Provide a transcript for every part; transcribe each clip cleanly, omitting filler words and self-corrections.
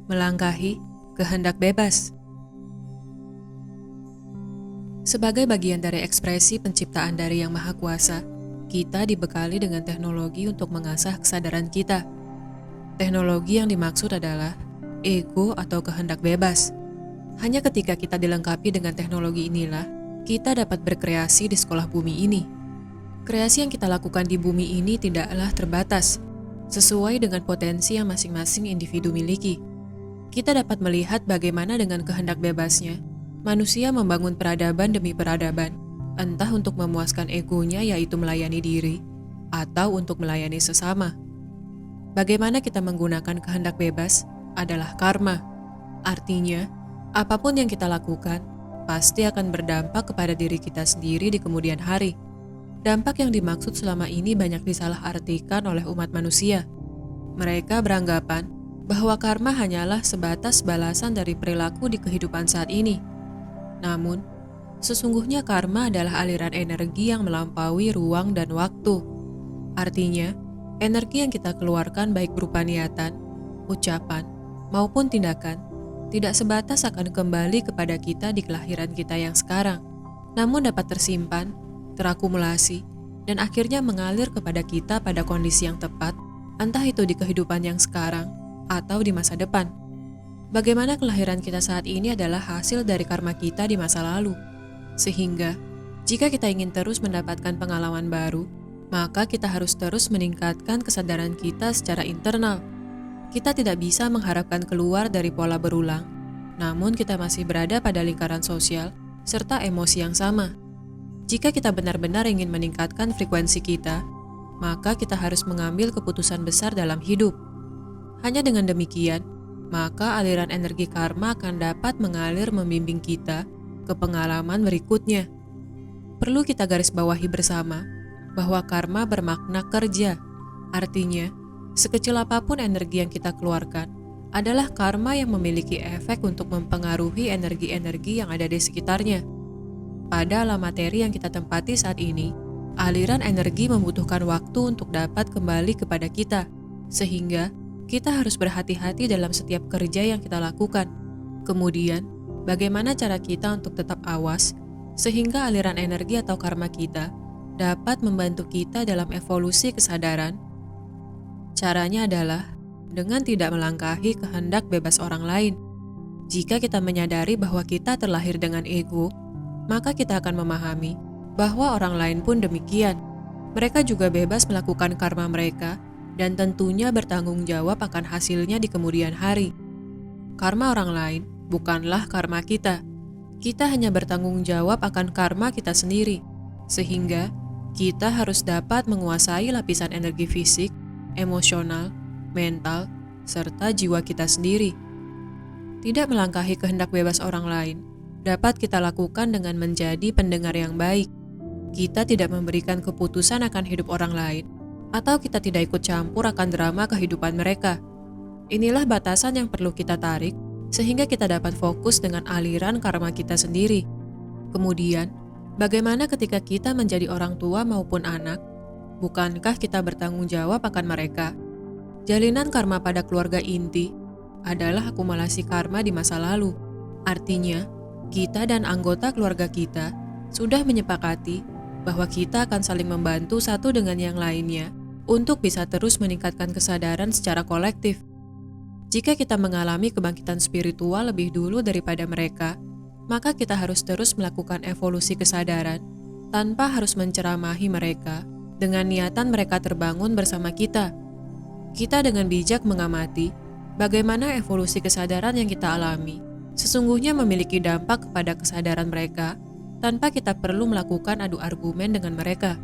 melangkahi kehendak bebas. Sebagai bagian dari ekspresi penciptaan dari Yang Maha Kuasa, kita dibekali dengan teknologi untuk mengasah kesadaran kita. Teknologi yang dimaksud adalah ego atau kehendak bebas. Hanya ketika kita dilengkapi dengan teknologi inilah, kita dapat berkreasi di sekolah bumi ini. Kreasi yang kita lakukan di bumi ini tidaklah terbatas, sesuai dengan potensi yang masing-masing individu miliki. Kita dapat melihat bagaimana dengan kehendak bebasnya, manusia membangun peradaban demi peradaban, entah untuk memuaskan egonya yaitu melayani diri, atau untuk melayani sesama. Bagaimana kita menggunakan kehendak bebas adalah karma. Artinya, apapun yang kita lakukan, pasti akan berdampak kepada diri kita sendiri di kemudian hari. Dampak yang dimaksud selama ini banyak disalahartikan oleh umat manusia. Mereka beranggapan bahwa karma hanyalah sebatas balasan dari perilaku di kehidupan saat ini. Namun, sesungguhnya karma adalah aliran energi yang melampaui ruang dan waktu. Artinya, energi yang kita keluarkan baik berupa niatan, ucapan, maupun tindakan, tidak sebatas akan kembali kepada kita di kelahiran kita yang sekarang, namun dapat tersimpan, terakumulasi, dan akhirnya mengalir kepada kita pada kondisi yang tepat, entah itu di kehidupan yang sekarang atau di masa depan. Bagaimana kelahiran kita saat ini adalah hasil dari karma kita di masa lalu. Sehingga, jika kita ingin terus mendapatkan pengalaman baru, maka kita harus terus meningkatkan kesadaran kita secara internal. Kita tidak bisa mengharapkan keluar dari pola berulang, namun kita masih berada pada lingkaran sosial serta emosi yang sama. Jika kita benar-benar ingin meningkatkan frekuensi kita, maka kita harus mengambil keputusan besar dalam hidup. Hanya dengan demikian, maka aliran energi karma akan dapat mengalir membimbing kita ke pengalaman berikutnya. Perlu kita garis bawahi bersama bahwa karma bermakna kerja. Artinya, sekecil apapun energi yang kita keluarkan adalah karma yang memiliki efek untuk mempengaruhi energi-energi yang ada di sekitarnya. Pada alam materi yang kita tempati saat ini, aliran energi membutuhkan waktu untuk dapat kembali kepada kita, sehingga kita harus berhati-hati dalam setiap kerja yang kita lakukan. Kemudian, bagaimana cara kita untuk tetap awas, sehingga aliran energi atau karma kita dapat membantu kita dalam evolusi kesadaran? Caranya adalah dengan tidak melangkahi kehendak bebas orang lain. Jika kita menyadari bahwa kita terlahir dengan ego, maka kita akan memahami bahwa orang lain pun demikian. Mereka juga bebas melakukan karma mereka dan tentunya bertanggung jawab akan hasilnya di kemudian hari. Karma orang lain bukanlah karma kita. Kita hanya bertanggung jawab akan karma kita sendiri. Sehingga kita harus dapat menguasai lapisan energi fisik, emosional, mental, serta jiwa kita sendiri. Tidak melangkahi kehendak bebas orang lain dapat kita lakukan dengan menjadi pendengar yang baik. Kita tidak memberikan keputusan akan hidup orang lain, atau kita tidak ikut campur akan drama kehidupan mereka. Inilah batasan yang perlu kita tarik, sehingga kita dapat fokus dengan aliran karma kita sendiri. Kemudian, bagaimana ketika kita menjadi orang tua maupun anak? Bukankah kita bertanggung jawab akan mereka? Jalinan karma pada keluarga inti adalah akumulasi karma di masa lalu. Artinya, kita dan anggota keluarga kita sudah menyepakati bahwa kita akan saling membantu satu dengan yang lainnya untuk bisa terus meningkatkan kesadaran secara kolektif. Jika kita mengalami kebangkitan spiritual lebih dulu daripada mereka, maka kita harus terus melakukan evolusi kesadaran tanpa harus menceramahi mereka dengan niatan mereka terbangun bersama kita. Kita dengan bijak mengamati bagaimana evolusi kesadaran yang kita alami sesungguhnya memiliki dampak kepada kesadaran mereka tanpa kita perlu melakukan adu argumen dengan mereka.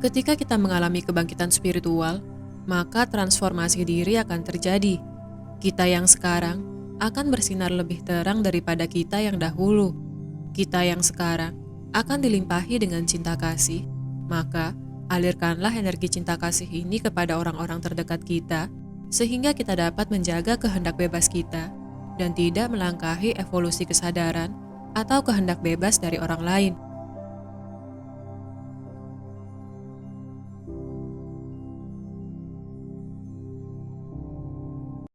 Ketika kita mengalami kebangkitan spiritual, maka transformasi diri akan terjadi. Kita yang sekarang akan bersinar lebih terang daripada kita yang dahulu. Kita yang sekarang akan dilimpahi dengan cinta kasih. Maka, alirkanlah energi cinta kasih ini kepada orang-orang terdekat kita, sehingga kita dapat menjaga kehendak bebas kita dan tidak melangkahi evolusi kesadaran atau kehendak bebas dari orang lain.